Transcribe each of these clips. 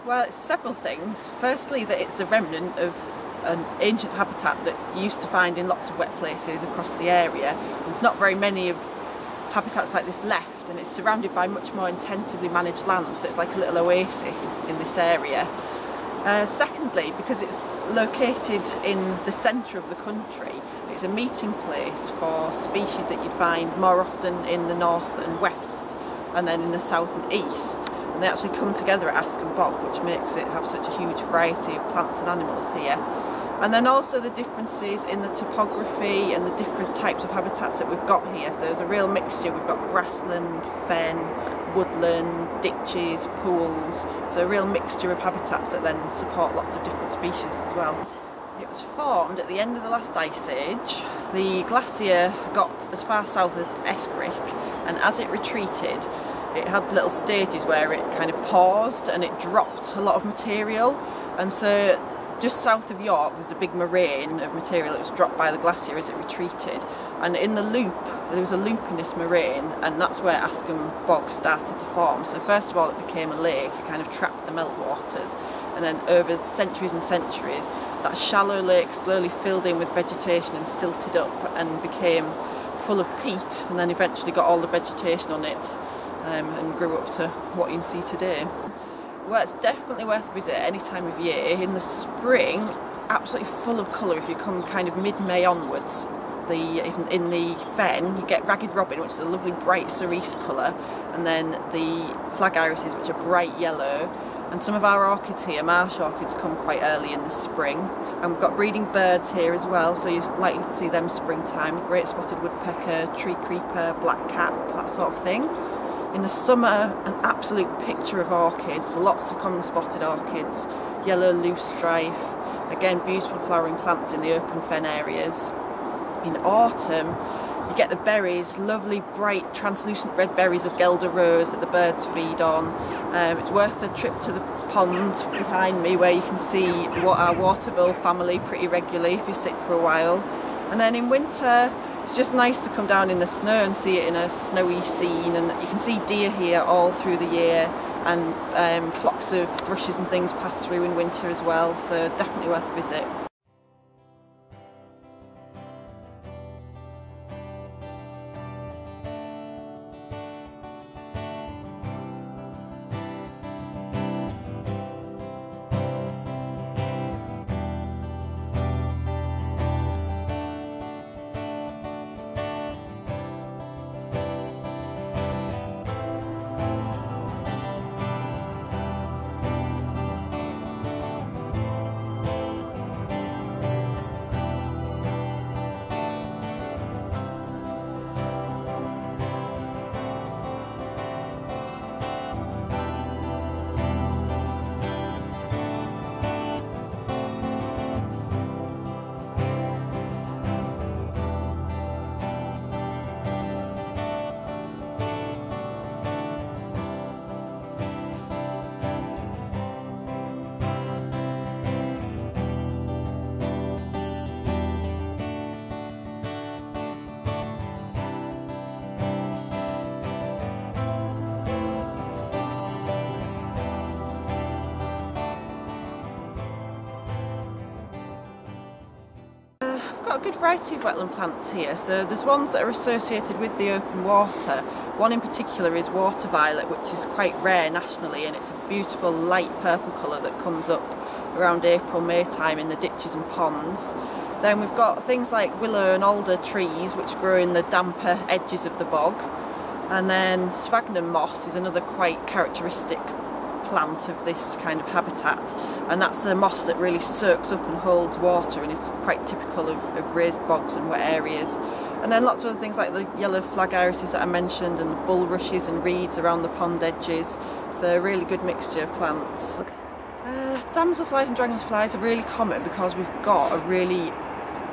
Well, it's several things. Firstly, that it's a remnant of an ancient habitat that you used to find in lots of wet places across the area. There's not very many of habitats like this left, and it's surrounded by much more intensively managed land, so it's like a little oasis in this area. Secondly, because it's located in the centre of the country, it's a meeting place for species that you'd find more often in the north and west, and then in the south and east. And they actually come together at Askham Bog, which makes it have such a huge variety of plants and animals here. And then also the differences in the topography and the different types of habitats that we've got here. So there's a real mixture. We've got grassland, fen, woodland, ditches, pools. So a real mixture of habitats that then support lots of different species as well. It was formed at the end of the last ice age. The glacier got as far south as Escrick, and as it retreated, it had little stages where it kind of paused and it dropped a lot of material. And so just south of York there's a big moraine of material that was dropped by the glacier as it retreated. And in the loop, there was a loop in this moraine, and that's where Askham Bog started to form. So first of all it became a lake, it kind of trapped the meltwaters. And then over centuries and centuries, that shallow lake slowly filled in with vegetation and silted up and became full of peat, and then eventually got all the vegetation on it. And grew up to what you can see today. Well, it's definitely worth a visit any time of year. In the spring, it's absolutely full of colour. If you come kind of mid-May onwards, in the fen, you get ragged robin, which is a lovely bright cerise colour, and then the flag irises, which are bright yellow. And some of our orchids here, marsh orchids, come quite early in the spring. And we've got breeding birds here as well, so you're likely to see them springtime. Great spotted woodpecker, tree creeper, black cap, that sort of thing. In the summer, an absolute picture of orchids, lots of common spotted orchids, yellow loosestrife, again beautiful flowering plants in the open fen areas. In autumn, you get the berries, lovely bright translucent red berries of Gelder rose that the birds feed on. It's worth a trip to the pond behind me where you can see our waterville family pretty regularly if you sit for a while. And then in winter, it's just nice to come down in the snow and see it in a snowy scene, and you can see deer here all through the year, and flocks of thrushes and things pass through in winter as well, so definitely worth a visit. Got a good variety of wetland plants here. So there's ones that are associated with the open water. One in particular is water violet, which is quite rare nationally, and it's a beautiful light purple colour that comes up around April, May time in the ditches and ponds. Then we've got things like willow and alder trees which grow in the damper edges of the bog. And then sphagnum moss is another quite characteristic plant of this kind of habitat, and that's a moss that really soaks up and holds water and is quite typical of raised bogs and wet areas. And then lots of other things like the yellow flag irises that I mentioned, and the bulrushes and reeds around the pond edges. So a really good mixture of plants. Damselflies and dragonflies are really common because we've got a really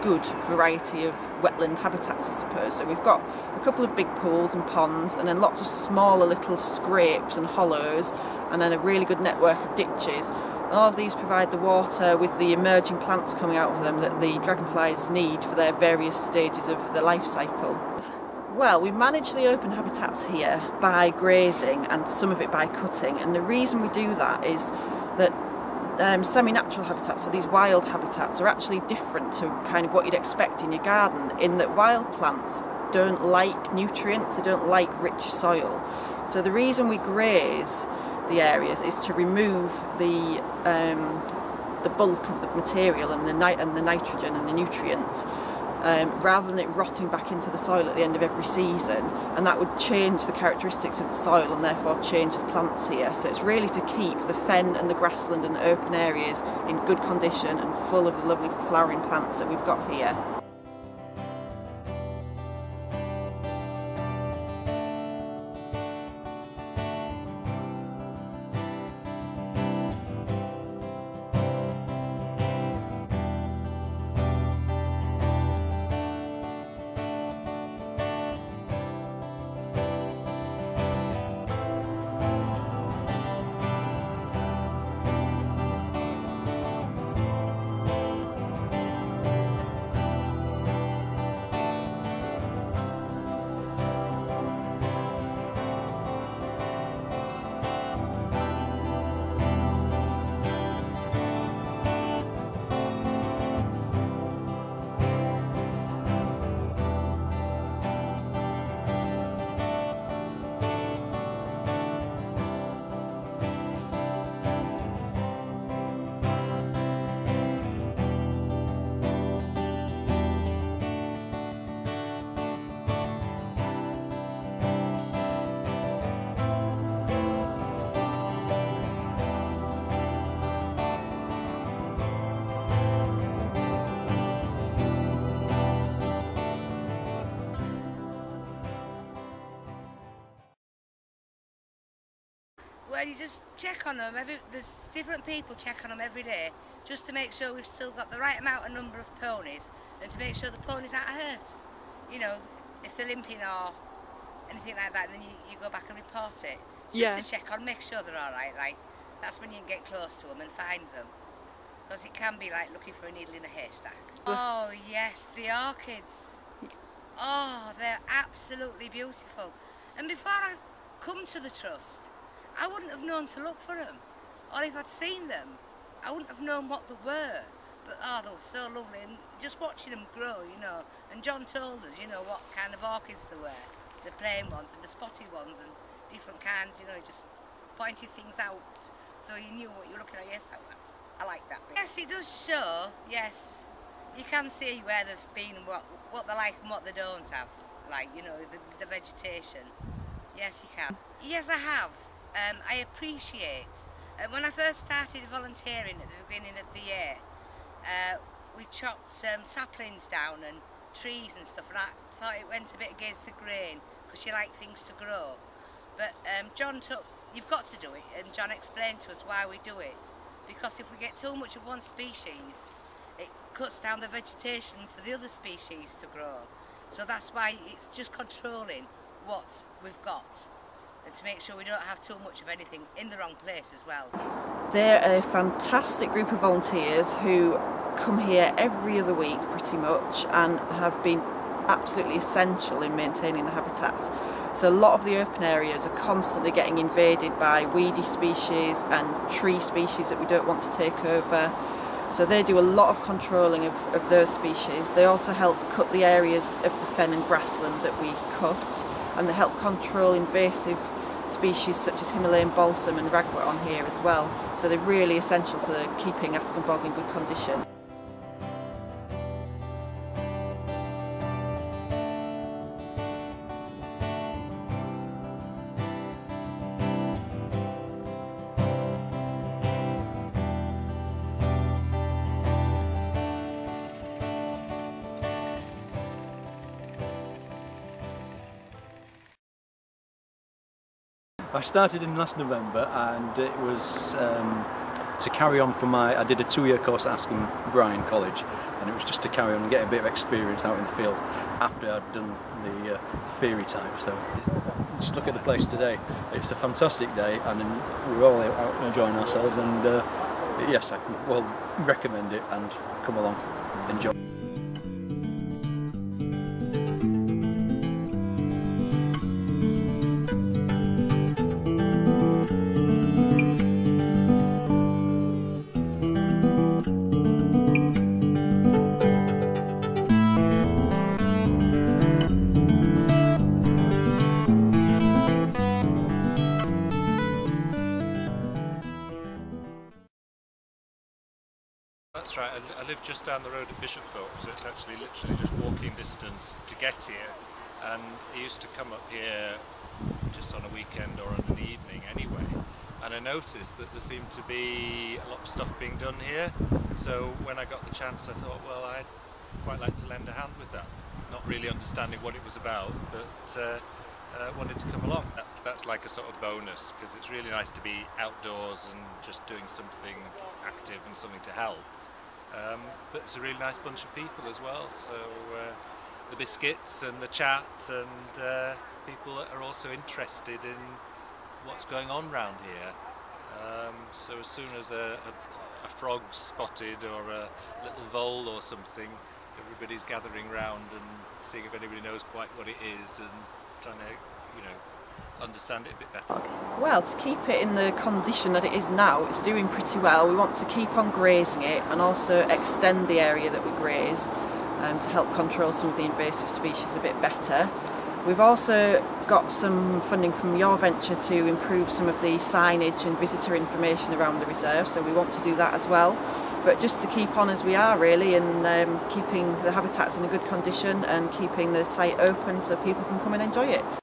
good variety of wetland habitats, I suppose. So we've got a couple of big pools and ponds, and then lots of smaller little scrapes and hollows, and then a really good network of ditches. And all of these provide the water with the emerging plants coming out of them that the dragonflies need for their various stages of the life cycle. Well, we manage the open habitats here by grazing and some of it by cutting, and the reason we do that is that semi-natural habitats, so these wild habitats, are actually different to kind of what you'd expect in your garden, in that wild plants don't like nutrients, they don't like rich soil. So the reason we graze the areas is to remove the bulk of the material and the nitrogen and the nutrients, rather than it rotting back into the soil at the end of every season, and that would change the characteristics of the soil and therefore change the plants here. So it's really to keep the fen and the grassland and the open areas in good condition and full of the lovely flowering plants that we've got here. Well, you just check on them. There's different people check on them every day, just to make sure we've still got the right amount of number of ponies, and to make sure the ponies aren't hurt. You know, if they're limping or anything like that, then you go back and report it. Just to check on, make sure they're all right. Like, that's when you can get close to them and find them, because it can be like looking for a needle in a haystack. Oh yes, the orchids. Oh, they're absolutely beautiful. And before I come to the trust, I wouldn't have known to look for them, or if I'd seen them, I wouldn't have known what they were. But oh, they were so lovely, and just watching them grow, you know. And John told us, you know, what kind of orchids they were, the plain ones and the spotted ones, and different kinds, you know, just pointed things out, so you knew what you were looking at. Yes, I like that bit. Yes, it does show. Yes, you can see where they've been and what they like and what they don't have, like, you know, the vegetation. Yes, you can. Yes, I have. I appreciate, when I first started volunteering at the beginning of the year, we chopped saplings down and trees and stuff, and I thought it went a bit against the grain, because you like things to grow. But you've got to do it, and John explained to us why we do it, because if we get too much of one species, it cuts down the vegetation for the other species to grow. So that's why it's just controlling what we've got, and to make sure we don't have too much of anything in the wrong place as well. They're a fantastic group of volunteers who come here every other week pretty much, and have been absolutely essential in maintaining the habitats. So a lot of the open areas are constantly getting invaded by weedy species and tree species that we don't want to take over. So they do a lot of controlling of those species. They also help cut the areas of the fen and grassland that we cut, and they help control invasive species such as Himalayan balsam and ragwort on here as well. So they're really essential to keeping Askham Bog in good condition. I started in last November, and it was to carry on from I did a 2-year course at Askham College, and it was just to carry on and get a bit of experience out in the field after I'd done the theory type. So just look at the place today. It's a fantastic day, and we're all out enjoying ourselves, and yes, I will recommend it, and come along, enjoy. right. I live just down the road at Bishopthorpe, so it's actually literally just walking distance to get here. And I used to come up here just on a weekend or on an evening anyway. And I noticed that there seemed to be a lot of stuff being done here. So when I got the chance, I thought, well, I'd quite like to lend a hand with that. Not really understanding what it was about, but wanted to come along. That's like a sort of bonus, because it's really nice to be outdoors and just doing something active and something to help. But it's a really nice bunch of people as well. So the biscuits and the chat and people that are also interested in what's going on round here. So as soon as a frog's spotted or a little vole or something, everybody's gathering round and seeing if anybody knows quite what it is and trying to, understand it a bit better. Well, to keep it in the condition that it is now, it's doing pretty well. We want to keep on grazing it and also extend the area that we graze to help control some of the invasive species a bit better. We've also got some funding from your venture to improve some of the signage and visitor information around the reserve, so we want to do that as well. But just to keep on as we are really, and keeping the habitats in a good condition and keeping the site open so people can come and enjoy it.